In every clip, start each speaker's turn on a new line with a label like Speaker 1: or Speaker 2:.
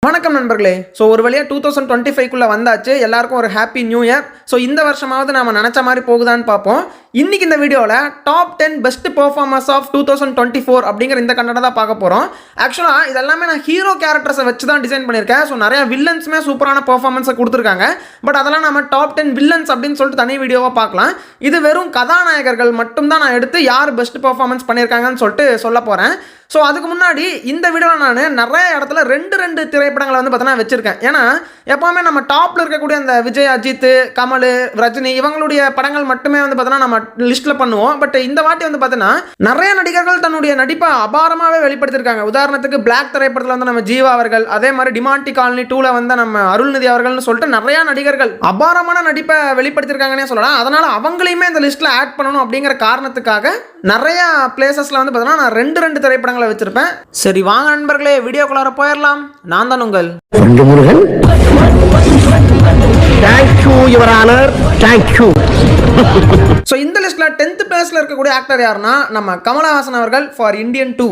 Speaker 1: வணக்கம் நண்பர்களே. ஸோ ஒரு வழியாக 2025 வந்தாச்சு. எல்லாருக்கும் ஒரு ஹாப்பி நியூ இயர். ஸோ இந்த வருஷமாவது நம்ம நினச்ச மாதிரி போகுதான்னு பார்ப்போம். இன்னைக்கு இந்த வீடியோவில் டாப் 10 பெஸ்ட் பெர்ஃபார்மன்ஸ் ஆஃப் 2024 அப்படிங்கிற இந்த கண்டென்ட் தான் பார்க்க போகிறோம். ஆக்சுவலாக இதெல்லாமே நான் ஹீரோ கேரக்டர்ஸை வச்சு தான் டிசைன் பண்ணியிருக்கேன். ஸோ நிறைய வில்லன்ஸுமே சூப்பரான பெர்ஃபார்மன்ஸை கொடுத்துருக்காங்க. பட் அதெல்லாம் நம்ம டாப் 10 வில்லன்ஸ் அப்படின்னு சொல்லிட்டு தனி வீடியோவாக பார்க்கலாம். இது வெறும் கதாநாயகர்கள் மட்டும்தான் நான் எடுத்து யார் பெஸ்ட் பெர்ஃபார்மன்ஸ் பண்ணியிருக்காங்கன்னு சொல்லிட்டு சொல்ல போகிறேன். ஸோ அதுக்கு முன்னாடி இந்த வீடியோவில் நான் நிறைய இடத்துல ரெண்டு திரைப்படங்களை வந்து பார்த்தீங்கன்னா வச்சுருக்கேன். ஏன்னா எப்போவுமே நம்ம டாப்பில் இருக்கக்கூடிய அந்த விஜய், அஜித், கமல், ரஜினி இவங்களுடைய படங்கள் மட்டுமே வந்து பார்த்தீங்கன்னா நம்ம லிஸ்ட்டில் பண்ணுவோம். பட் இந்த வாட்டி வந்து பார்த்தீங்கன்னா நிறைய நடிகர்கள் தன்னுடைய நடிப்பை அபாரமாகவே வெளிப்படுத்தியிருக்காங்க. உதாரணத்துக்கு பிளாக் திரைப்படத்தில் வந்து நம்ம ஜீவா அவர்கள், அதே மாதிரி டிமாண்டி காலனி 2ல் வந்து நம்ம அருள்நிதி அவர்கள்னு சொல்லிட்டு நிறையா நடிகர்கள் அபாரமான நடிப்பை வெளிப்படுத்தியிருக்காங்கன்னே சொல்லலாம். அதனால் அவங்களையுமே இந்த லிஸ்ட்டில் ஆட் பண்ணணும் அப்படிங்கிற காரணத்துக்காக நிறைய பிளேசஸில் வந்து பார்த்தீங்கன்னா நான் ரெண்டு திரைப்படங்களை வச்சிருப்பேன். சரி வாங்க நண்பர்களே, வீடியோக்குள்ளார போயிடலாம். நான் தான் உங்கள்
Speaker 2: Murugan. Thank you your honour, thank you.
Speaker 1: So இந்த லிஸ்ட்ல 10th பிளேஸ்ல இருக்கக்கூடிய ஆக்டர் யாருன்னா நம்ம கமலஹாசன் அவர்கள் ஃபார் இந்தியன் 2.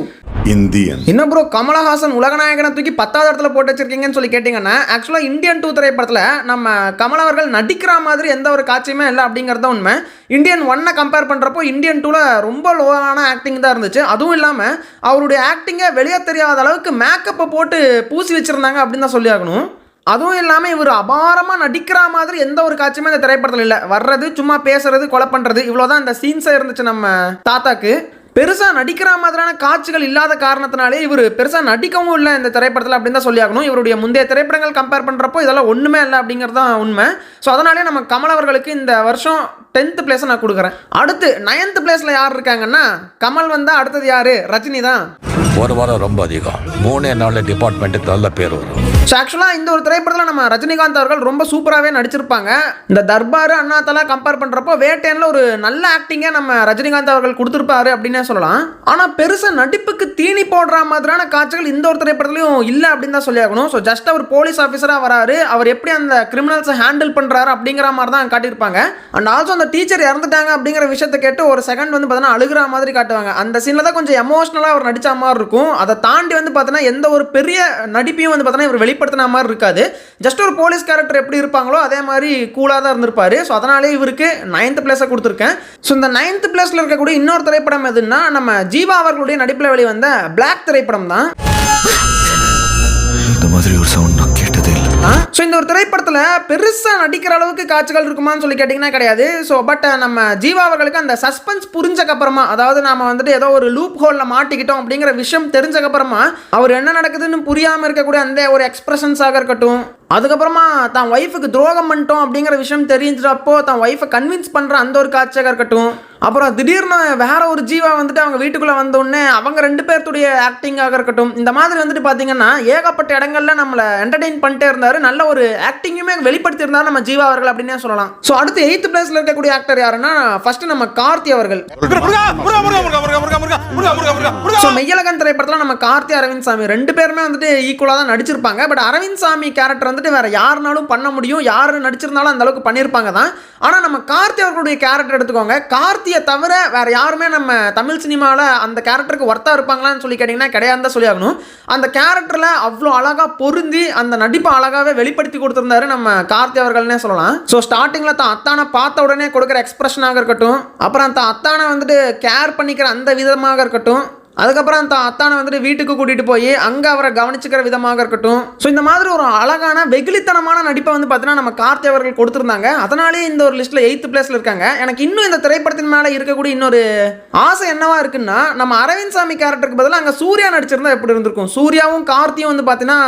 Speaker 1: என்ன ப்ரோ கமலஹாசன் உலகநாயகனை தூக்கி 10வது இடத்துல போட்டு வச்சிருக்கீங்கன்னு சொல்லி கேட்டீங்கன்னா, ஆக்சுவலாக இந்தியன் 2 திரைப்படத்தில் நம்ம கமல் அவர்கள் நடிக்கிற மாதிரி எந்த ஒரு காட்சியுமே இல்லை அப்படிங்கிறது உண்மை. இந்தியன் 1 கம்பேர் பண்ணுறப்போ இந்தியன் 2ல் ரொம்ப லோவான ஆக்டிங் தான் இருந்துச்சு. அதுவும் இல்லாமல் அவருடைய ஆக்டிங்கை வெளியே தெரியாத அளவுக்கு மேக்கப்பை போட்டு பூசி வச்சுருந்தாங்க அப்படின்னு தான் சொல்லி ஆகணும். அதுவும் இல்லாமல் இவர் அபாரமாக நடிக்கிற மாதிரி எந்த ஒரு காட்சியுமே இந்த திரைப்படத்தில் இல்லை. வர்றது சும்மா பேசுறது, கொலை பண்ணுறது, இவ்வளோதான் இந்த சீன்ஸாக இருந்துச்சு. நம்ம தாத்தாக்கு பெருசாக நடிக்கிற மாதிரியான காட்சிகள் இல்லாத காரணத்தினாலே இவர் பெருசாக நடிக்கவும் இல்லை இந்த திரைப்படத்தில் அப்படின்னு தான் சொல்லி ஆகணும். இவருடைய முந்தைய திரைப்படங்கள் கம்பேர் பண்ணுறப்போ இதெல்லாம் ஒன்றுமே இல்லை அப்படிங்கிறது தான் உண்மை. ஸோ அதனாலே நம்ம கமல் அவர்களுக்கு இந்த வருஷம் 10th பிளேஸை நான் கொடுக்குறேன். அடுத்து 9th பிளேஸில் யார் இருக்காங்கன்னா, கமல் வந்தால் அடுத்தது யார்? ரஜினி தான்.
Speaker 3: ஒரு வாரம் ரொம்ப அதிகம், 3 நாள் டிபார்ட்மெண்ட்டுக்கு நல்ல பேர் வரும்.
Speaker 1: ஸோ ஆக்சுவலாக இந்த ஒரு திரைப்படத்தில் நம்ம ரஜினிகாந்த் அவர்கள் ரொம்ப சூப்பராகவே நடிச்சிருப்பாங்க. இந்த தர்பார், அண்ணாத்தெல்லாம் கம்பேர் பண்ணுறப்போ வேட்டையனில் ஒரு நல்ல ஆக்டிங்கை நம்ம ரஜினிகாந்த் அவர்கள் கொடுத்துருப்பாரு அப்படின்னே சொல்லலாம். ஆனால் பெருசாக நடிப்புக்கு தீனி போடுற மாதிரியான காட்சிகள் இந்த ஒரு திரைப்படத்துலையும் இல்லை அப்படின்னு தான் சொல்லி ஆகணும். ஸோ ஜஸ்ட் அவர் போலீஸ் ஆஃபீஸராக வராரு, அவர் எப்படி அந்த கிரிமினல்ஸை ஹேண்டில் பண்ணுறாரு அப்படிங்கிற மாதிரி தான் காட்டியிருப்பாங்க. அண்ட் ஆல்சோ அந்த டீச்சர் இறந்துட்டாங்க அப்படிங்கிற விஷயத்தை கேட்டு ஒரு செகண்ட் வந்து பார்த்தீங்கன்னா அழுகிற மாதிரி காட்டுவாங்க. அந்த சீனில் தான் கொஞ்சம் எமோஷனலாக அவர் நடித்த மாதிரி இருக்கும். அதை தாண்டி வந்து பார்த்தீங்கன்னா எந்த ஒரு பெரிய நடிப்பையும் வந்து பார்த்தீங்கன்னா இவர் வெளிப்படுத்தின மாதிரி இருக்காது. ஜஸ்ட் ஒரு போலீஸ் கேரக்டர் எப்படி இருப்பாங்களோ அதே மாதிரி கூலாக தான் இருந்திருப்பாரு. ஸோ அதனாலே இவருக்கு 9th பிளேஸை கொடுத்துருக்கேன். ஸோ இந்த 9th பிளேஸில் இருக்கக்கூடிய இன்னொரு திரைப்படம் எதுன்னா நம்ம ஜீவா அவர்களுடைய நடிப்பில் வெளிவந்த பிளாக் திரைப்படம் தான்.
Speaker 4: இந்த மாதிரி ஒரு சவுண்ட் நான் கேட்டதே இல்லை.
Speaker 1: ஸோ இந்த ஒரு திரைப்படத்தில் பெருசாக நடிக்கிற அளவுக்கு காட்சிகள் இருக்குமான்னு சொல்லி கேட்டிங்கன்னா கிடையாது. ஸோ பட் நம்ம ஜீவா அவர்களுக்கு அந்த சஸ்பென்ஸ் புரிஞ்சக்கப்புறமா, அதாவது நம்ம வந்துட்டு ஏதோ ஒரு லூப் ஹோலில் மாட்டிக்கிட்டோம் அப்படிங்கிற விஷயம் தெரிஞ்சக்கப்புறமா அவர் என்ன நடக்குதுன்னு புரியாமல் இருக்கக்கூடிய அந்த ஒரு எக்ஸ்பிரஷன்ஸாக இருக்கட்டும், அதுக்கப்புறமா தான் ஒய்ஃபுக்கு துரோகம் பண்ணிட்டோம் அப்படிங்கிற விஷயம் தெரிஞ்சப்போ தான் ஒய்ஃபை கன்வின்ஸ் பண்ணுற அந்த ஒரு காட்சியாக இருக்கட்டும், அப்புறம் திடீர்னு வேற ஒரு ஜீவா வந்துட்டு அவங்க வீட்டுக்குள்ளே வந்தோடனே அவங்க 2 பேர்த்துடைய ஆக்டிங்காக இருக்கட்டும், இந்த மாதிரி வந்துட்டு பார்த்தீங்கன்னா ஏகப்பட்ட இடங்கள்ல நம்மளை என்டர்டெயின் பண்ணிட்டே இருந்தார். நல்ல ஒரு ஆக்டிங்குமே வெளிப்படுத்தியிருந்தார் நம்ம ஜீவா அவர்கள் அப்படின்னே சொல்லலாம். ஸோ அடுத்து 8th பிளேஸில் இருக்கக்கூடிய ஆக்டர் யாருன்னா, ஃபர்ஸ்ட் நம்ம கார்த்தி அவர்கள். ஸோ மெய்யழகன் திரைப்படத்தில் நம்ம கார்த்தி, அரவிந்த் சாமி 2 பேருமே வந்துட்டு ஈக்குவலாக தான் நடிச்சிருப்பாங்க. பட் அரவிந்த் சாமி கேரக்டர் வந்துட்டு வேற யாருனாலும் பண்ண முடியும், யாரு நடிச்சிருந்தாலும் அந்த அளவுக்கு பண்ணியிருப்பாங்க தான். ஆனால் நம்ம கார்த்தி அவர்களுடைய கேரக்டர் எடுத்துக்கோங்க, கார்த்தியை தவிர வேற யாருமே நம்ம தமிழ் சினிமாவில் அந்த கேரக்டருக்கு ஒர்த்தாக இருப்பாங்களான்னு சொல்லி கேட்டிங்கன்னா கிடையாதுன்னு தான் சொல்லி ஆகணும். அந்த கேரக்டரில் அவ்வளோ அழகாக பொருந்தி அந்த நடிப்பை அழகாகவே வெளிப்படுத்தி கொடுத்துருந்தாரு நம்ம கார்த்தி அவர்கள்னே சொல்லலாம். ஸோ ஸ்டார்டிங்கில் தான் அத்தானை பார்த்த உடனே கொடுக்குற எக்ஸ்பிரஷனாக இருக்கட்டும், அப்புறம் தான் அத்தானை வந்துட்டு கேர் பண்ணிக்கிற அந்த விதமாக இருக்கட்டும், அதுக்கப்புறம் தான் அத்தானை வந்துட்டு வீட்டுக்கு கூட்டிகிட்டு போய் அங்கே அவரை கவனிச்சுக்கிற விதமாக இருக்கட்டும். ஸோ இந்த மாதிரி ஒரு அழகான வெகுளித்தனமான நடிப்பை வந்து பார்த்தீங்கன்னா நம்ம கார்த்தி அவர்கள் கொடுத்துருந்தாங்க. அதனாலே இந்த ஒரு லிஸ்ட்டில் 8th பிளேஸில் இருக்காங்க. எனக்கு இன்னும் இந்த திரைப்படத்தின் மேலே இருக்கக்கூடிய இன்னொரு ஆசை என்னவா இருக்குன்னா, நம்ம அரவிந்த் சாமி கேரக்டருக்கு பதிலாக அங்கே சூர்யா நடிச்சிருந்தா எப்படி இருந்திருக்கும். சூர்யாவும் கார்த்தியும் வந்து பார்த்தீங்கன்னா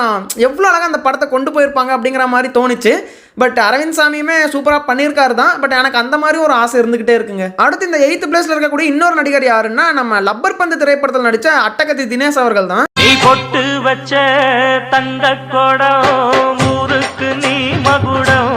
Speaker 1: எவ்வளோ அழகாக அந்த படத்தை கொண்டு போயிருப்பாங்க அப்படிங்கிற மாதிரி தோணுச்சு. பட் அரவிந்த் சாமியுமே சூப்பராக பண்ணியிருக்காரு தான். பட் எனக்கு அந்த மாதிரி ஒரு ஆசை இருந்துகிட்டே இருக்குங்க. அடுத்து இந்த 8th பிளேஸில் இருக்கக்கூடிய இன்னொரு நடிகர் யாருன்னா, நம்ம லப்பர் பந்து திரைப்படத்தில் நடித்த அட்டகத்தி தினேஷ் அவர்கள் தான்.
Speaker 5: நீ பொட்டு வச்ச தங்க கொடம் ஊருக்கு நீ மகுடம்.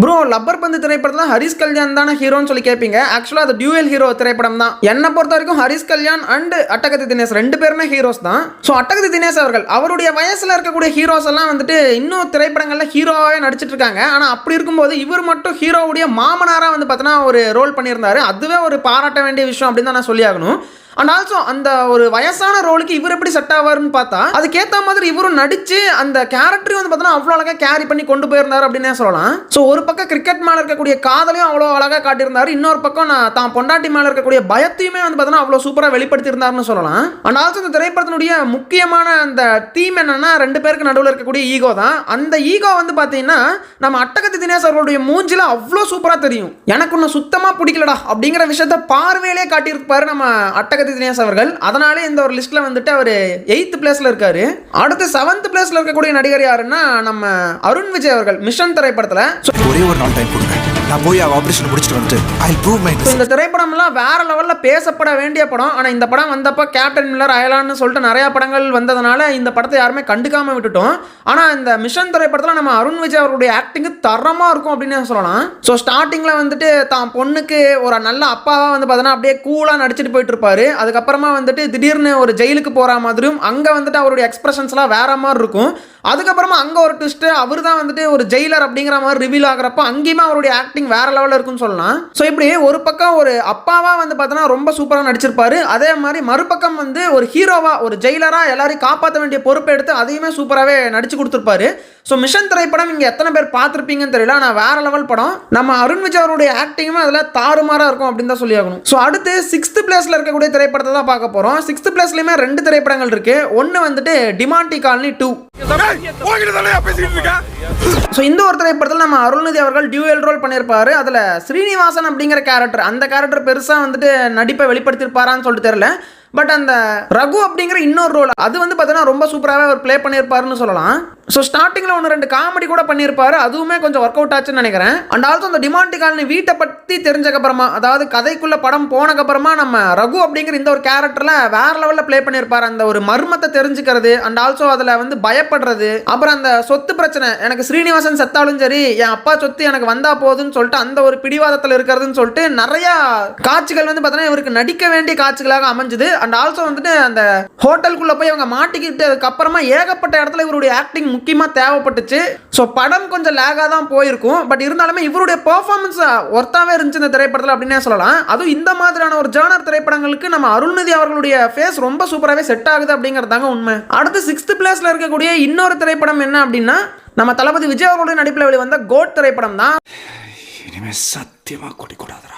Speaker 1: ப்ரோ லப்பர் பந்து திரைப்படத்தில் ஹரிஷ் கல்யாண் தானே ஹீரோன்னு சொல்லி கேட்பீங்க. ஆக்சுவலாக அது டியூவல் ஹீரோ திரைப்படம் தான். என்னை பொறுத்த வரைக்கும் ஹரிஷ் கல்யாண் அண்ட் அட்டகத்தி தினேஷ் 2 பேருமே ஹீரோஸ் தான். ஸோ அட்டகத்தி தினேஷ் அவர்கள் அவருடைய வயசில் இருக்கக்கூடிய ஹீரோஸ் எல்லாம் வந்துட்டு இன்னும் திரைப்படங்களில் ஹீரோவாகவே நடிச்சிட்டு இருக்காங்க. ஆனால் அப்படி இருக்கும்போது இவர் மட்டும் ஹீரோவுடைய மாமனாராக வந்து பார்த்தீங்கன்னா ஒரு ரோல் பண்ணியிருந்தாரு. அதுவே ஒரு பாராட்ட வேண்டிய விஷயம் அப்படின்னு தான் நான் சொல்லி ஆகணும். அண்ட் ஆல்சோ அந்த ஒரு வயசான ரோலுக்கு இவர் எப்படி செட் ஆவார்னு பார்த்தா அதுக்கேற்ற மாதிரி இவரும் நடிச்சு அந்த கேரக்டரையும் வந்து பார்த்தீங்கன்னா அவ்வளோ அழகாக கேரி பண்ணி கொண்டு போயிருந்தார் அப்படின்னே சொல்லலாம். ஸோ ஒரு பக்கம் கிரிக்கெட் மேலே இருக்கக்கூடிய காதலையும் அவ்வளோ அழகாக காட்டியிருந்தார், இன்னொரு பக்கம் நான் தான் பொண்டாட்டி மேலே இருக்கக்கூடிய பயத்தையுமே வந்து பார்த்தீங்கன்னா அவ்வளோ சூப்பராக வெளிப்படுத்தியிருந்தாருன்னு சொல்லலாம். அண்ட் ஆல்சோ இந்த திரைப்படத்தினுடைய முக்கியமான அந்த தீம் என்னன்னா 2 பேருக்கு நடுவில் இருக்கக்கூடிய ஈகோ தான். அந்த ஈகோ வந்து பார்த்தீங்கன்னா நம்ம அட்டகத்தி தினேஷ் அவர்களுடைய மூஞ்சில அவ்வளோ சூப்பராக தெரியும். எனக்கு ஒன்று சுத்தமாக பிடிக்கலடா அப்படிங்கிற விஷயத்த பார்வையிலே காட்டியிருப்பாரு நம்ம அட்டகத்தி தினேஷ் அவர்கள். அதனாலே இந்த ஒரு லிஸ்ட்ல வந்துட்டு அவர் 8th பிளேஸ்ல இருக்காரு. அடுத்து 7th பிளேஸ்ல இருக்கக்கூடிய நடிகர் யாருன்னா நம்ம அருண் விஜய் அவர்கள் மிஷன் திரைப்படத்துல.
Speaker 4: ஒரே ஒரு நாள் டைம் கொடுங்க, நான் போய் ஆபரேஷன் முடிச்சிட்டு வந்துட்டு I will prove my this.
Speaker 1: இந்த திரைப்படம் எல்லாம் வேற லெவல்ல பேசப்பட வேண்டிய படம். ஆனா இந்த படம் வந்தப்ப கேப்டன் மில்லர் அயலான்னு சொல்லிட்டு நிறைய படங்கள் வந்ததுனால இந்த படத்தை யாருமே கண்டுக்காம விட்டுட்டோம். ஆனா இந்த மிஷன் திரைப்படத்துல நம்ம அருண் விஜய் அவருடைய ஆக்டிங் தரமா இருக்கும் அப்படின்னு சொல்லலாம். ஸோ ஸ்டார்டிங்ல வந்துட்டு தான் பொண்ணுக்கு ஒரு நல்ல அப்பாவா வந்து பார்த்தீங்கன்னா அப்படியே கூலா நடிச்சிட்டு போயிட்டு இருப்பாரு. அதுக்கப்புறமா வந்துட்டு திடீர்னு ஒரு ஜெயிலுக்கு போற மாதிரியும் அங்க வந்துட்டு அவருடைய எக்ஸ்பிரஷன்ஸ்லாம் வேற மாதிரி இருக்கும். அதுக்கப்புறமா அங்கே ஒரு ட்விஸ்ட், அவர் தான் வந்துட்டு ஒரு ஜெயிலர் அப்படிங்கிற மாதிரி ரிவீல் ஆகிறப்போ அங்கேயுமே அவருடைய ஆக்டிங் வேற லெவலில் இருக்குன்னு சொல்லலாம். ஸோ இப்படி ஒரு பக்கம் ஒரு அப்பாவா வந்து பார்த்தோன்னா ரொம்ப சூப்பராக நடிச்சிருப்பாரு, அதே மாதிரி மறுபக்கம் வந்து ஒரு ஹீரோவா ஒரு ஜெயிலரா எல்லாரையும் காப்பாற்ற வேண்டிய பொறுப்பை எடுத்து அதையுமே சூப்பராகவே நடிச்சு கொடுத்துருப்பாரு. ஸோ மிஷன் திரைப்படம் இங்கே எத்தனை பேர் பார்த்துருப்பீங்கன்னு தெரியல, ஆனால் வேற லெவல் படம். நம்ம அருண் விஜய் அவருடைய ஆக்டிங்குமே அதில் தாறுமாறாக இருக்கும் அப்படின்னு தான் சொல்லி ஆகணும். ஸோ அடுத்து 6th பிளேஸில் இருக்கக்கூடிய திரைப்படத்தை தான் பார்க்க போகிறோம். 6th பிளேஸ்லையுமே 2 திரைப்படங்கள் இருக்கு. ஒன்று வந்துட்டு டிமாண்டி காலனி 2. ஸோ இந்த ஒரு திரைப்படத்தில் நம்ம அருள்நிதி அவர்கள் டியூயல் ரோல் பண்ணியிருப்பாரு. அதில் ஸ்ரீனிவாசன் அப்படிங்கிற கேரக்டர், அந்த கேரக்டர் பெருசாக வந்துட்டு நடிப்பை வெளிப்படுத்தியிருப்பாரான்னு சொல்லிட்டு தெரியல. பட் அந்த ரகு அப்படிங்கிற இன்னொரு ரோல் அது வந்து பார்த்தீங்கன்னா ரொம்ப சூப்பராகவே அவர் ப்ளே பண்ணியிருப்பாருன்னு சொல்லலாம். ஸோ ஸ்டார்டிங்கில் 1-2 காமெடி கூட பண்ணியிருப்பாரு, அதுவுமே கொஞ்சம் ஒர்க் அவுட் ஆச்சுன்னு நினைக்கிறேன். அண்ட் ஆல்சோ அந்த டிமாண்டி காலனி வீட்டை பற்றி தெரிஞ்சக்கப்புறமா, அதாவது கதைக்குள்ள படம் போனக்கப்புறமா நம்ம ரகு அப்படிங்கிற இந்த ஒரு கேரக்டரில் வேற லெவலில் ப்ளே பண்ணியிருப்பார். அந்த ஒரு மர்மத்தை தெரிஞ்சுக்கிறது, அண்ட் ஆல்சோ அதில் வந்து பயப்படுறது, அப்புறம் அந்த சொத்து பிரச்சனை, எனக்கு ஸ்ரீனிவாசன் செத்தாலும் சரி என் அப்பா சொத்து எனக்கு வந்தா போகுதுன்னு சொல்லிட்டு அந்த ஒரு பிடிவாதத்தில் இருக்கிறதுன்னு சொல்லிட்டு நிறைய காட்சிகள் வந்து பார்த்தீங்கன்னா இவருக்கு நடிக்க வேண்டிய காட்சிகளாக அமைஞ்சுது. அண்ட் ஆல்சோ வந்துட்டு அந்த ஹோட்டலுக்குள்ள போய் அவங்க மாட்டிக்கிட்டு அதுக்கப்புறமா ஏகப்பட்ட இடத்துல இவருடைய ஆக்டிங் முக்கியமாக தேவைப்பட்டுச்சு. ஸோ படம் கொஞ்சம் லேகாக தான் போயிருக்கும், பட் இருந்தாலுமே இவருடைய பெர்ஃபார்மன்ஸ் ஒர்த்தாவே இருந்துச்சு இந்த திரைப்படத்தில் அப்படின்னே சொல்லலாம். அதுவும் இந்த மாதிரியான ஒரு ஜானர் திரைப்படங்களுக்கு நம்ம அருள்நிதி அவர்களுடைய ஃபேஸ் ரொம்ப சூப்பராகவே செட் ஆகுது அப்படிங்கிறதாங்க உண்மை. அடுத்து 6th பிளேஸ்ல இருக்கக்கூடிய இன்னொரு திரைப்படம் என்ன அப்படின்னா நம்ம தளபதி விஜய் அவர்களுடைய நடிப்பில் வெளிவந்த கோட் திரைப்படம் தான்.
Speaker 4: இனிமே சத்தியமா கூடாதுடா.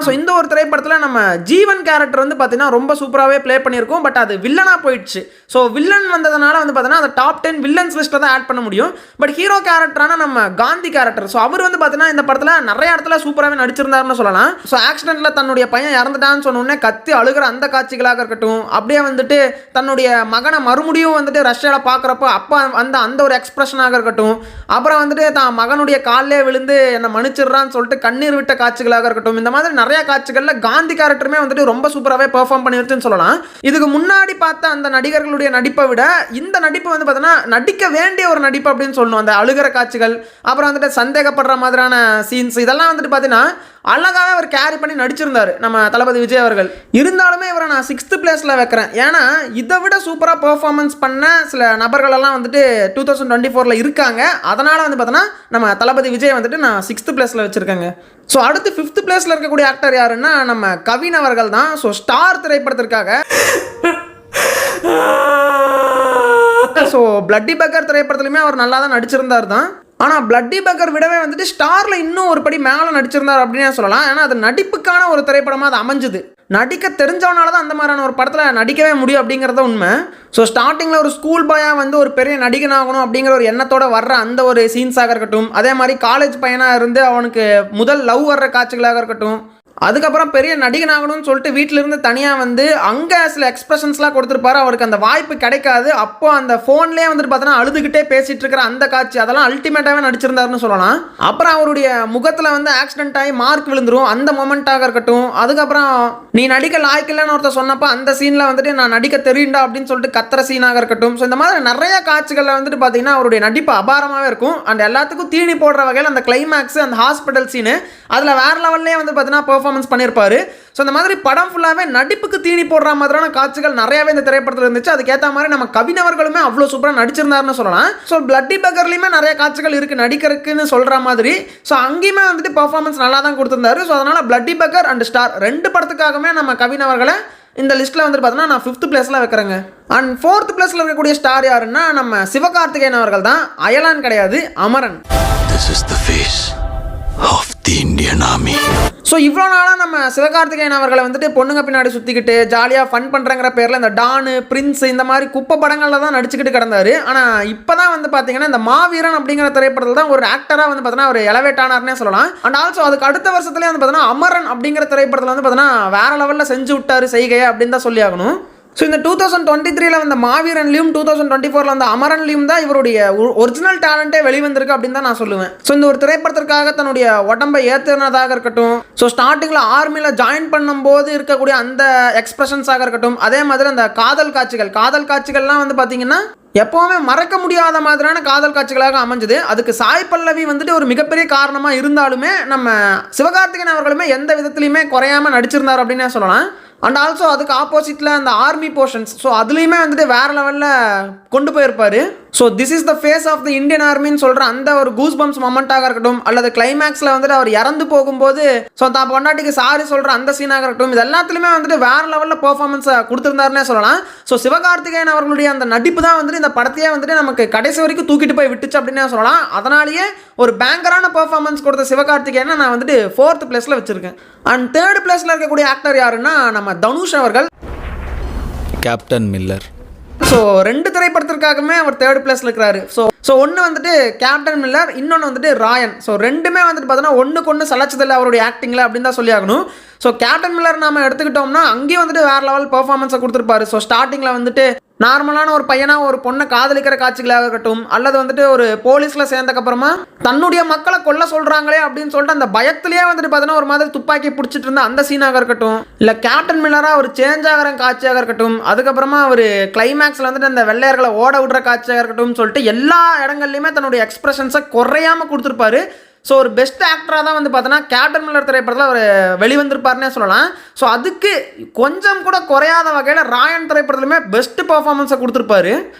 Speaker 1: ஸோ இந்த ஒரு திரைப்படத்தில் நம்ம ஜீவன் கேரக்டர் வந்து பார்த்தீங்கன்னா ரொம்ப சூப்பராகவே ப்ளே பண்ணியிருக்கோம், பட் அது வில்லனாக போயிடுச்சு. ஸோ வில்லன் வந்ததுனால வந்து பார்த்தீங்கன்னா அந்த டாப் 10 வில்லன்ஸ் லிஸ்ட்டில் தான் ஆட் பண்ண முடியும். பட் ஹீரோ கேரக்டரான நம்ம காந்தி கேரக்டர், ஸோ அவர் வந்து பார்த்தீங்கன்னா இந்த படத்தில் நிறைய இடத்துல சூப்பராகவே நடிச்சிருந்தாருன்னு சொல்லலாம். ஸோ ஆக்சிடென்ட்டில் தன்னுடைய பையன் இறந்துட்டான்னு சொன்னோடனே கத்தி அழுகிற அந்த காட்சிகளாக இருக்கட்டும், அப்படியே வந்துட்டு தன்னுடைய மகனை மறுபடியும் வந்துட்டு ரஷ்யாவில் பார்க்குறப்போ அப்பா அந்த அந்த ஒரு எக்ஸ்பிரஷனாக இருக்கட்டும், அப்புறம் வந்துட்டு தான் மகனுடைய காலிலே விழுந்து என்னை மன்னிச்சிடுறான்னு சொல்லிட்டு கண்ணீர் விட்ட காட்சிகளாக இருக்கட்டும், இந்த மாதிரி நிறைய காட்சிகள்ல காந்தி கேரக்டருமே வந்துட்டு ரொம்ப சூப்பராகவே பெர்ஃபார்ம் பண்ணிருச்சுன்னு சொல்லலாம். இதுக்கு முன்னாடி பார்த்த அந்த நடிகர்களுடைய நடிப்பை விட இந்த நடிப்பு வந்து பார்த்தீங்கன்னா நடிக்க வேண்டிய ஒரு நடிப்பு அப்படின்னு சொல்லணும். அந்த அழுகிற காட்சிகள், அப்புறம் வந்துட்டு சந்தேகப்படுற மாதிரியான சீன்ஸ், இதெல்லாம் வந்துட்டு பார்த்தீங்கன்னா அழகாகவே அவர் கேரி பண்ணி நடிச்சிருந்தார் நம்ம தளபதி விஜய் அவர்கள். இருந்தாலுமே இவரை நான் 6th பிளேஸில் வைக்கிறேன். ஏன்னா இதை விட சூப்பராக பெர்ஃபார்மன்ஸ் பண்ண சில நபர்களெல்லாம் வந்துட்டு 2024 இருக்காங்க. அதனால் வந்து பார்த்தோன்னா நம்ம தளபதி விஜய் வந்துட்டு நான் 6th பிளேஸில் வச்சுருக்கேங்க. ஸோ அடுத்து 5th பிளேஸில் இருக்கக்கூடிய ஆக்டர் யாருன்னா நம்ம கவின் அவர்கள் தான். ஸோ ஸ்டார் திரைப்படத்திற்காக ஸோ பிளட்டி பெக்கர் திரைப்படத்துலையுமே அவர் நல்லா தான் நடிச்சிருந்தார் தான். ஆனால் பிளட்டி பெக்கர் விடவே வந்துட்டு ஸ்டாரில் இன்னும் ஒரு படி மேலே நடிச்சிருந்தார் அப்படின்னு சொல்லலாம். ஏன்னா அது நடிப்புக்கான ஒரு திரைப்படமாக அது அமைஞ்சுது. நடிக்க தெரிஞ்சவனால தான் அந்த மாதிரியான ஒரு படத்தில் நடிக்கவே முடியும் அப்படிங்கிறத உண்மை. ஸோ ஸ்டார்டிங்கில் ஒரு ஸ்கூல் பாயாக வந்து ஒரு பெரிய நடிகன் ஆகணும் அப்படிங்கிற ஒரு எண்ணத்தோட வர்ற அந்த ஒரு சீன்ஸாக இருக்கட்டும், அதே மாதிரி காலேஜ் பையனாக இருந்து அவனுக்கு முதல் லவ் வர்ற காட்சிகளாக இருக்கட்டும், அதுக்கப்புறம் பெரிய நடிகனாகணும்னு சொல்லிட்டு வீட்டிலிருந்து தனியாக வந்து அங்கே சில எக்ஸ்பிரஷன்ஸ்லாம் கொடுத்துருப்பாரு. அவருக்கு அந்த வாய்ப்பு கிடைக்காது. அப்போ அந்த ஃபோன்லேயே வந்துட்டு பார்த்தோன்னா அழுதுகிட்டே பேசிகிட்டு இருக்கிற அந்த காட்சி, அதெல்லாம் அல்டிமேட்டாகவே நடிச்சிருந்தாருன்னு சொல்லலாம். அப்புறம் அவருடைய முகத்தில் வந்து ஆக்சிடென்ட் ஆகி மார்க் விழுந்துரும் அந்த மொமெண்ட்டாக இருக்கட்டும், அதுக்கப்புறம் நீ நடிக்க லாய்க்கில்லன்னு ஒருத்தர் சொன்னப்போ அந்த சீனில் வந்துட்டு நான் நடிக்க தெரியுண்டா அப்படின்னு சொல்லிட்டு கத்துற சீனாக இருக்கட்டும். ஸோ இந்த மாதிரி நிறைய காட்சிகளில் வந்துட்டு பார்த்தீங்கன்னா அவருடைய நடிப்பு அபாரமாகவே இருக்கும். அண்ட் எல்லாத்துக்கும் தீனி போடுற வகையில் அந்த கிளைமேக்ஸ், அந்த ஹாஸ்பிட்டல் சீனு, அதில் வேறு லெவல்லே வந்து பார்த்தீங்கன்னா பெர்ஃபார்மன்ஸ் பண்ணியிருப்பாரு. ஸோ இந்த மாதிரி படம் ஃபுல்லாகவே நடிப்புக்கு தீனி போடுற மாதிரியான காட்சிகள் நிறையாவே இந்த திரைப்படத்தில் இருந்துச்சு. அதுக்கேற்ற மாதிரி நம்ம கவின் அவர்களுமே அவ்வளோ சூப்பராக நடிச்சிருந்தாருன்னு சொல்லலாம். ஸோ பிளட்டி பக்கர்லையுமே நிறைய காட்சிகள் இருக்குது நடிக்கிறதுக்குன்னு சொல்கிற மாதிரி. ஸோ அங்கேயுமே வந்துட்டு பெர்ஃபார்மன்ஸ் நல்லா தான் கொடுத்துருந்தாரு. ஸோ அதனால் பிளட்டி பக்கர் அண்ட் ஸ்டார் 2 படத்துக்காகவே நம்ம கவின் அவர்களை இந்த லிஸ்ட்டில் வந்துட்டு பார்த்தோன்னா நான் 5th பிளேஸில் வைக்கிறேங்க. அண்ட் 4th பிளேஸில் இருக்கக்கூடிய ஸ்டார் யாருன்னா நம்ம சிவகார்த்திகேயன் அவர்கள் தான். அயலான் கிடையாது, Amaran.
Speaker 3: This is the face of the Indian Army.
Speaker 1: So இவ்வளோ நாளாக நம்ம சிவகார்த்திகேயன் அவர்களை வந்துட்டு பொண்ணுங்க பின்னாடி சுற்றிக்கிட்டு ஜாலியாக ஃபன் பண்ணுறங்கிற பேரில் இந்த டானு, பிரின்ஸ் இந்த மாதிரி குப்பை படங்களில் தான் நடிச்சுக்கிட்டு கிடந்தார். ஆனால் இப்போ தான் வந்து பார்த்தீங்கன்னா இந்த மாவீரன் அப்படிங்கிற திரைப்படத்தில் தான் ஒரு ஆக்டராக வந்து பார்த்தீங்கன்னா ஒரு எலவேட் ஆனார்னே சொல்லலாம். அண்ட் ஆல்சோ அதுக்கு அடுத்த வருஷத்துலேயே வந்து பார்த்தீங்கன்னா அமரன் அப்படிங்கிற திரைப்படத்தில் வந்து பார்த்தீங்கன்னா வேறு லெவலில் செஞ்சு விட்டார் செய்கையை அப்படின்னு தான் சொல்லி ஆகணும். ஸோ இந்த 2023 வந்த மாவீரன்லையும் 2024 வந்த அமரன்லையும் தான் இவருடைய ஒரிஜினல் டேலண்ட்டே வெளிவந்திருக்கு அப்படின்னு தான் நான் சொல்லுவேன். ஸோ இந்த ஒரு திரைப்படத்திற்காக தன்னுடைய உடம்பை ஏற்றுனதாக இருக்கட்டும், ஸோ ஸ்டார்டிங்கில் ஆர்மியில் ஜாயின் பண்ணும்போது இருக்கக்கூடிய அந்த எக்ஸ்பிரஷன்ஸாக இருக்கட்டும், அதே மாதிரி அந்த காதல் காட்சிகள்லாம் வந்து பார்த்தீங்கன்னா எப்போவுமே மறக்க முடியாத மாதிரியான காதல் காட்சிகளாக அமைஞ்சது. அதுக்கு சாய் பல்லவி வந்துட்டு ஒரு மிகப்பெரிய காரணமாக இருந்தாலுமே நம்ம சிவகார்த்திகேயன் அவர்களுமே எந்த விதத்துலையுமே குறையாமல் நடிச்சிருந்தார் அப்படின்னு சொல்லலாம். அண்ட் ஆல்சோ அதுக்கு ஆப்போசிட்டில் அந்த ஆர்மி போர்ஷன்ஸ், ஸோ அதுலேயுமே வந்துட்டு வேறு லெவலில் கொண்டு போயிருப்பார். So this is the face of the Indian ஆர்மின்னு சொல்கிற அந்த ஒரு கூஸ் பம்ப்ஸ் மொமெண்ட்டாக இருக்கட்டும், அல்லது கிளைமேக்ஸில் வந்துட்டு அவர் இறந்து போகும்போது ஸோ தான் பொண்டாட்டிக்கு சாரி சொல்கிற அந்த சீனாக இருக்கட்டும், இது எல்லாத்துலேயுமே வந்துட்டு வேறு லெவலில் பெர்ஃபார்மன்ஸை கொடுத்துருந்தாருன்னே சொல்லலாம். ஸோ சிவகார்த்திகேயன் அவர்களுடைய அந்த நடிப்பு தான் வந்துட்டு இந்த படத்தையே வந்துட்டு நமக்கு கடைசி வரைக்கும் தூக்கிட்டு போய் விட்டுச்சு அப்படின்னே சொல்லலாம். அதனாலேயே ஒரு பேங்கரான பெர்ஃபார்மன்ஸ் கொடுத்த சிவகார்த்திகேயனை நான் வந்துட்டு 4th பிளேஸில் வச்சுருக்கேன். அண்ட் 3rd பிளேஸில் இருக்கக்கூடிய ஆக்டர் யாருன்னா நம்ம தனுஷ் அவர்கள்,
Speaker 4: கேப்டன் மில்லர்.
Speaker 1: ஸோ 2 திரைப்படத்திற்காகவே அவர் 3rd பிளேஸில் இருக்கிறாரு. ஸோ ஒன்று வந்துட்டு கேப்டன் மில்லர், இன்னொன்று வந்துட்டு ராயன். ஸோ 2மே வந்துட்டு பார்த்தோன்னா ஒன்றுக்கு ஒன்று சலச்சதில்லை அவருடைய ஆக்டிங்கில் அப்படின்னு தான் சொல்லி ஆகணும். ஸோ கேப்டன் மில்லர் நாம் எடுத்துக்கிட்டோம்னா அங்கேயும் வந்துட்டு வேறு லெவல் பெர்ஃபார்மன்ஸை கொடுத்துருப்பாரு. ஸோ ஸ்டார்டிங்கில் வந்துட்டு நார்மலான ஒரு பையனாக ஒரு பொண்ணை காதலிக்கிற காட்சிகளாக இருக்கட்டும், அல்லது வந்துட்டு ஒரு போலீஸில் சேர்ந்தக்கப்புறமா தன்னுடைய மக்களை கொல்ல சொல்கிறாங்களே அப்படின்னு சொல்லிட்டு அந்த பயத்திலேயே வந்துட்டு பார்த்தோன்னா ஒரு மாதிரி துப்பாக்கி பிடிச்சிட்டு இருந்த அந்த சீனாக இருக்கட்டும், இல்லை கேப்டன் மில்லராக ஒரு சேஞ்ச் ஆகிற காட்சியாக இருக்கட்டும், அதுக்கப்புறமா ஒரு கிளைமேக்ஸில் வந்துட்டு அந்த வெள்ளையர்களை ஓட விடுற காட்சியாக இருக்கட்டும் சொல்லிட்டு எல்லா இடங்கள்லையுமே தன்னுடைய எக்ஸ்பிரஷன்ஸை குறையாமல் கொடுத்துருப்பாரு. ஸோ ஒரு பெஸ்ட் ஆக்டராக தான் வந்து பார்த்தோன்னா கேப்டன் மில்லர் திரைப்படத்தில் அவர் வெளிவந்திருப்பார்னே சொல்லலாம். ஸோ அதுக்கு கொஞ்சம் கூட குறையாத வகையில் ராயன் திரைப்படத்துலையுமே பெஸ்ட் பர்ஃபார்மன்ஸை கொடுத்துருப்பாரு.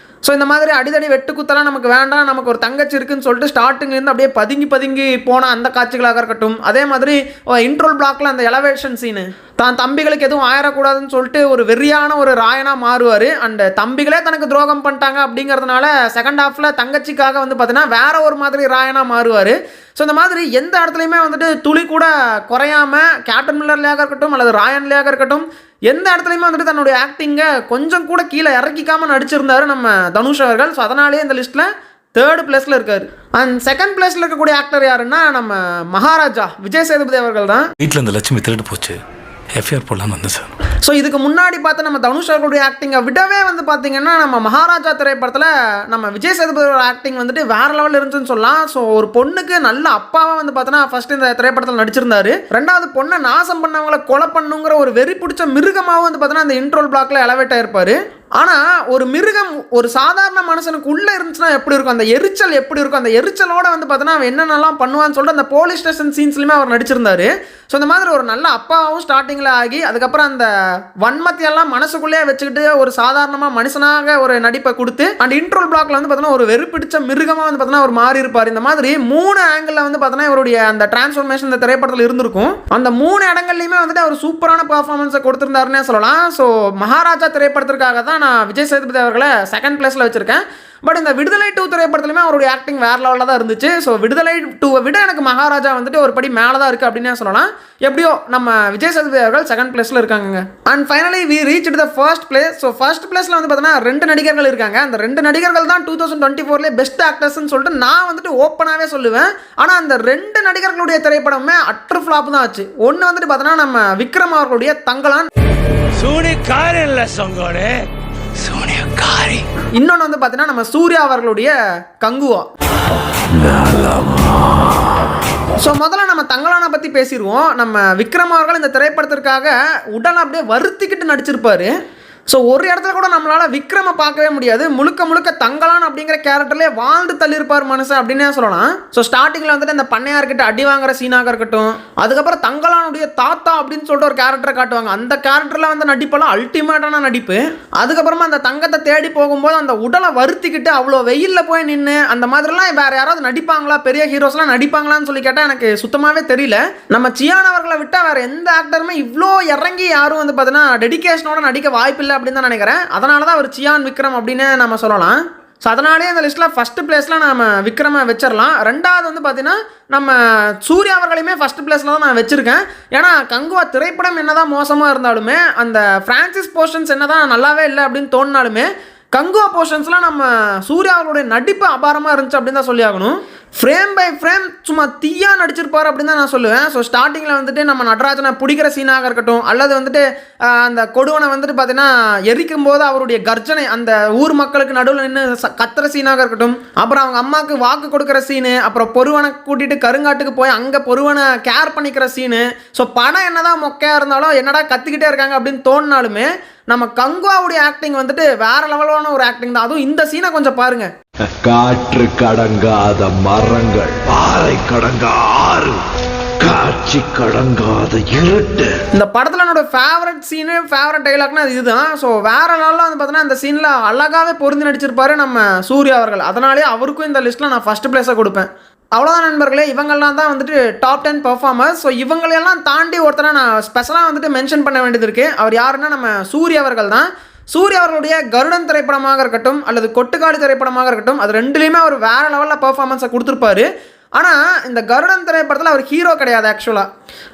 Speaker 1: ஸோ இந்த மாதிரி அடிதடி வெட்டுக்குத்தெல்லாம் நமக்கு வேண்டாம், நமக்கு ஒரு தங்கச்சி இருக்குன்னு சொல்லிட்டு ஸ்டார்டிங்லேருந்து அப்படியே பதுங்கி போன அந்த காட்சிகளாக இருக்கட்டும், அதே மாதிரி இன்ட்ரோல் பிளாக்ல அந்த எலவேஷன் சீனு தான் தம்பிகளுக்கு எதுவும் ஆயிடக்கூடாதுன்னு சொல்லிட்டு ஒரு வெறியான ஒரு ராயனாக மாறுவார். அண்ட் தம்பிகளே தனக்கு துரோகம் பண்ணிட்டாங்க அப்படிங்கிறதுனால செகண்ட் ஹாஃபில் தங்கச்சிக்காக வந்து பார்த்தீங்கன்னா வேற ஒரு மாதிரி ராயனாக மாறுவார். ஸோ இந்த மாதிரி எந்த இடத்துலையுமே வந்துட்டு துளி கூட குறையாமல் கேப்டன் மில்லர்லையாக இருக்கட்டும் அல்லது ராயன்லையாக இருக்கட்டும் எந்த இடத்துலையுமே வந்துட்டு தன்னுடைய ஆக்டிங்கை கொஞ்சம் கூட கீழே இறக்கிக்காமல் நடிச்சிருந்தார் நம்ம தனுஷ் அவர்கள். ஸோ அதனாலேயே இந்த லிஸ்ட்டில் 3rd பிளேஸில் இருக்கார். அண்ட் 2nd பிளேஸில் இருக்கக்கூடிய ஆக்டர் யாருன்னா நம்ம மகாராஜா விஜய் சேதுபதி அவர்கள் தான்.
Speaker 4: வீட்டில் இந்த லட்சுமி திருட்டு போச்சு, எஃப்ஐஆர் போடலான்னு வந்தேன் சார்.
Speaker 1: ஸோ இதுக்கு முன்னாடி பார்த்து நம்ம தனுஷ் அவர்களுடைய ஆக்டிங்கை விடவே வந்து பார்த்தீங்கன்னா நம்ம மகாராஜா திரைப்படத்தில் நம்ம விஜய் சேதுபதியோட ஆக்டிங் வந்துட்டு வேற லெவலில் இருந்துச்சுன்னு சொல்லலாம். ஸோ ஒரு பொண்ணுக்கு நல்ல அப்பாவாக வந்து பார்த்தோன்னா ஃபர்ஸ்ட் இந்த திரைப்படத்தில் நடிச்சிருந்தாரு. 2வது பொண்ணை நாசம் பண்ணவங்களை கொலை பண்ணுங்கிற ஒரு வெறி பிடிச்ச மிருகமாகவும் வந்து பார்த்தோன்னா அந்த இன்ட்ரோல் பிளாக்ல எலவேட் ஆயிருப்பாரு. ஆனால் ஒரு மிருகம் ஒரு சாதாரண மனுஷனுக்கு உள்ளே இருந்துச்சுன்னா எப்படி இருக்கும், அந்த எரிச்சல் எப்படி இருக்கும், அந்த எரிச்சலோட வந்து பார்த்தோன்னா அவன் என்னென்னலாம் பண்ணுவான்னு சொல்லிட்டு அந்த போலீஸ் ஸ்டேஷன் சீன்ஸ்லையுமே அவர் நடிச்சிருந்தாரு. ஸோ இந்த மாதிரி ஒரு நல்ல அப்பாவும் ஸ்டார்டிங்கில் ஆகி அதுக்கப்புறம் அந்த வன்மத்தையெல்லாம் மனசுக்குள்ளேயே வச்சுக்கிட்டு ஒரு சாதாரணமாக மனுஷனாக ஒரு நடிப்பை கொடுத்து அண்ட் இன்ட்ரோல் பிளாக்ல வந்து பார்த்தோன்னா ஒரு வெறி பிடிச்ச மிருகமாக வந்து பார்த்தோன்னா ஒரு மாறி இருப்பார். இந்த மாதிரி 3 ஆங்கிளில் வந்து பார்த்தோன்னா இவருடைய அந்த டிரான்ஸ்ஃபர்மேஷன் இந்த திரைப்படத்தில் இருந்திருக்கும். அந்த 3 இடங்கள்லையுமே வந்துட்டு அவர் சூப்பரான பர்ஃபார்மன்ஸை கொடுத்துருந்தாருன்னே சொல்லலாம். ஸோ மகாராஜா திரைப்படத்திற்காக தான் நான் விஜய் சேதுபதி அவர்களை 2nd பிளேஸில் வச்சுருக்கேன். பட் இந்த விடுதலை 2 திரைப்படத்துலையுமே அவருடைய ஆக்டிங் வேற லெவலில் தான் இருந்துச்சு. ஸோ விடுதலை 2 விட எனக்கு மகாராஜா வந்துட்டு ஒரு படி மேலே தான் இருக்குது அப்படின்னு சொல்லலாம். எப்படியோ நம்ம விஜய் சேதுபதி அவர்கள் 2nd பிளேஸில் இருக்காங்க. And finally we reach the first place. So first பிளேஸில் வந்து பார்த்தீங்கன்னா 2 நடிகர்கள் இருக்காங்க. அந்த 2 நடிகர்கள் தான் 2024 பெஸ்ட் ஆக்டர்ஸ்ன்னு சொல்லிட்டு நான் வந்துட்டு ஓப்பனாகவே சொல்லுவேன். ஆனால் அந்த 2 நடிகர்களுடைய திரைப்படமே அட்ரு ஃப்ளாப் தான் ஆச்சு. ஒன்று வந்துட்டு பார்த்தோன்னா நம்ம விக்ரம் அவர்களுடைய தங்கலான், இன்னொன்று வந்து பார்த்தீங்கன்னா நம்ம சூர்யா அவர்களுடைய கங்குவா. ஸோ முதல்ல நம்ம தங்கலானை பற்றி பேசிடுவோம். நம்ம விக்ரம் அவர்கள் இந்த திரைப்படத்திற்காக உடல் அப்படியே வருத்திக்கிட்டு நடிச்சிருப்பாரு. ஸோ ஒரு இடத்துல கூட நம்மளால் விக்ரமை பார்க்கவே முடியாது. முழுக்க முழுக்க தங்கலான் அப்படிங்கிற கேரக்டர்லேயே வாழ்ந்து தள்ளியிருப்பார் மனுஷன் அப்படின்னே சொல்லலாம். ஸோ ஸ்டார்டிங்கில் வந்துட்டு இந்த பண்ணையார்கிட்ட அடி வாங்குற சீனாக இருக்கட்டும், அதுக்கப்புறம் தங்கலானுடைய தாத்தா அப்படின்னு சொல்லிட்டு ஒரு கேரக்டரை காட்டுவாங்க. அந்த கேரக்டரில் வந்து நடிப்பெல்லாம் அல்டிமேட்டான நடிப்பு. அதுக்கப்புறமா அந்த தங்கத்தை தேடி போகும்போது அந்த உடலை வருத்திக்கிட்டு அவ்வளோ வெயிலில் போய் நின்று அந்த மாதிரிலாம் வேறு யாராவது நடிப்பாங்களா, பெரிய ஹீரோஸ்லாம் நடிப்பாங்களான்னு சொல்லி கேட்டால் எனக்கு சுத்தமாகவே தெரியல. நம்ம சியான் அவர்களை விட்டால் வேறு எந்த ஆக்டருமே இவ்வளோ இறங்கி யாரும் வந்து பார்த்தீங்கன்னா டெடிகேஷனோட நடிக்க வாய்ப்பில்லை அப்படின்னு தான் நினைக்கிறேன். அதனால தான் அவர் சியான் விக்ரம் அப்படின்னு நம்ம சொல்லலாம். ஸோ அதனாலே அந்த லிஸ்ட்டில் ஃபஸ்ட்டு பிளேஸில் நம்ம விக்ரமை வச்சிடலாம். ரெண்டாவது வந்து பார்த்தீங்கன்னா நம்ம சூர்யா அவர்களையுமே ஃபஸ்ட்டு பிளேஸில் தான் நான் வச்சுருக்கேன். ஏன்னா கங்குவா திரைப்படம் என்ன தான் மோசமாக இருந்தாலுமே, அந்த ஃப்ரான்சிஸ் போர்ஷன்ஸ் என்ன தான் நல்லாவே இல்லை அப்படின்னு தோணினாலுமே, கங்குவா போர்ஷன்ஸ்லாம் நம்ம சூர்யா அவர்களுடைய நடிப்பு அபாரமாக இருந்துச்சு அப்படின்னு தான் சொல்லி ஆகணும். ஃப்ரேம் பை ஃப்ரேம் சும்மா தீயா நடிச்சிருப்பார் அப்படின்னு தான் நான் சொல்லுவேன். ஸோ ஸ்டார்டிங்கில் வந்துட்டு நம்ம நடராஜனை பிடிக்கிற சீனாக இருக்கட்டும், அல்லது வந்துட்டு அந்த கொடுவனை வந்துட்டு பார்த்தீங்கன்னா எரிக்கும் போது அவருடைய கர்ஜனை அந்த ஊர் மக்களுக்கு நடுவில் நின்று கத்துற சீனாக இருக்கட்டும், அப்புறம் அவங்க அம்மாவுக்கு வாக்கு கொடுக்குற சீனு, அப்புறம் பொருவனை கூட்டிகிட்டு கருங்காட்டுக்கு போய் அங்கே பொருவனை கேர் பண்ணிக்கிற சீனு. ஸோ படம் என்னதான் மொக்கையாக இருந்தாலும் என்னடா கத்திக்கிட்டே இருக்காங்க அப்படின்னு தோணினாலுமே நம்ம கங்குவாவுடைய ஆக்டிங் வந்துட்டு வேற லெவலான ஒரு ஆக்டிங் தான். அதுவும் இந்த சீனை கொஞ்சம் பாருங்க.
Speaker 6: காற்று கடங்காத மரங்கள், பாறை கடங்கா ஆறு, காட்சி கடங்காத இருட்டு.
Speaker 1: இந்த படத்தில் என்னோட ஃபேவரட் சீனு, ஃபேவரட் டைலாக்னா இதுதான். ஸோ வேற லெவலில் வந்து பார்த்தீங்கன்னா இந்த சீனில் அழகாகவே பொருந்தி நடிச்சிருப்பாரு நம்ம சூர்யா அவர்கள். அதனாலே அவருக்கும் இந்த லிஸ்ட்டில் நான் ஃபஸ்ட்டு பிளேஸை கொடுப்பேன். அவ்வளோதான் நண்பர்களே, இவங்கெல்லாம் தான் வந்துட்டு டாப் 10 பெர்ஃபார்மர்ஸ். ஸோ இவங்களெல்லாம் தாண்டி ஒருத்தரை நான் ஸ்பெஷலாக வந்துட்டு மென்ஷன் பண்ண வேண்டியது இருக்குது. அவர் யாருன்னா நம்ம சூர்யா அவர்கள் தான். சூர்யா அவர்களுடைய கருடன் திரைப்படமாக இருக்கட்டும் அல்லது கொட்டுக்காடு திரைப்படமாக இருக்கட்டும், அது ரெண்டுலேயுமே அவர் வேறு லெவலில் பெர்ஃபார்மன்ஸை கொடுத்துருப்பாரு. ஆனால் இந்த கருடன் திரைப்படத்தில் அவர் ஹீரோ கிடையாது. ஆக்சுவலாக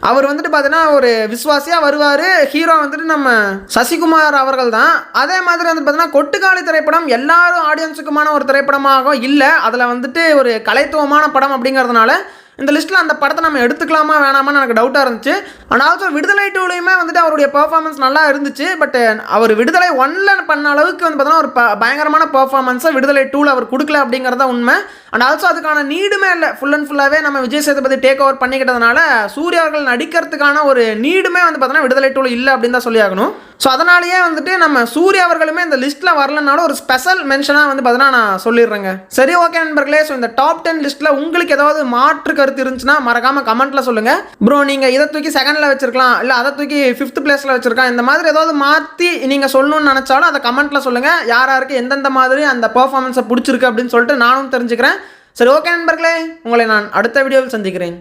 Speaker 1: அவர் வந்துட்டு பார்த்தீங்கன்னா ஒரு விஸ்வாசியாக வருவார். ஹீரோ வந்துட்டு நம்ம சசிகுமார் அவர்கள் தான். அதே மாதிரி வந்து பார்த்தீங்கன்னா கொட்டுக்காளி திரைப்படம் எல்லாரும் ஆடியன்ஸுக்குமான ஒரு திரைப்படமாக இல்லை, அதில் வந்துட்டு ஒரு கலைத்துவமான படம் அப்படிங்கிறதுனால இந்த லிஸ்ட்டில் அந்த படத்தை நம்ம எடுத்துக்கலாமா வேணாமான்னு எனக்கு டவுட்டாக இருந்துச்சு. அண்ட் ஆல்சோ விடுதலை 2லையுமே வந்துட்டு அவருடைய பெர்ஃபார்மன்ஸ் நல்லா இருந்துச்சு. பட் அவர் விடுதலை 1ல் பண்ண அளவுக்கு வந்து பார்த்தீங்கன்னா ஒரு பயங்கரமான பெர்ஃபார்மன்ஸை விடுதலை 2ல் அவர் கொடுக்கல அப்படிங்கிறத உண்மை. அண்ட் ஆல்சோ அதுக்கான நீடுமே இல்லை. ஃபுல் அண்ட் ஃபுல்லாகவே நம்ம விஜய் சேதுபதி டேக் ஓவர் பண்ணிக்கிட்டதுனால சூர்யா அவர்கள் நடிக்கிறதுக்கான ஒரு நீடுமே வந்து பார்த்தீங்கன்னா விடுதலை 2ல் இல்லை அப்படின்னு தான் சொல்லி ஆகணும். ஸோ அதனாலேயே வந்துட்டு நம்ம சூர்யா அவர்களுமே இந்த லிஸ்ட்டில் வரலனாலும் ஒரு ஸ்பெஷல் மென்ஷனாக வந்து பார்த்தீங்கன்னா நான் சொல்லிடுறேங்க. சரி, ஓகே நண்பர்களே. ஸோ இந்த டாப் 10 லிஸ்ட்டில் உங்களுக்கு ஏதாவது மாற்று கருத்து இருந்துச்சுன்னா மறக்காமல் கமெண்ட்டில் சொல்லுங்கள். ப்ரோ நீங்கள் இதை தூக்கி செகண்டில் வச்சிருக்கலாம், இல்லை அதை தூக்கி 5th பிளேஸில் வச்சிருக்கலாம், இந்த மாதிரி ஏதாவது மாற்றி நீங்கள் சொல்லணும்னு நினச்சாலும் அதை கமெண்ட்டில் சொல்லுங்கள். யாருக்கு எந்தெந்த மாதிரி அந்த பெர்ஃபார்மன்ஸை பிடிச்சிருக்கு அப்படின்னு சொல்லிட்டு நானும் தெரிஞ்சுக்கிறேன். சரி, ஓகே நண்பர்களே, உங்களை நான் அடுத்த வீடியோவில் சந்திக்கிறேன்.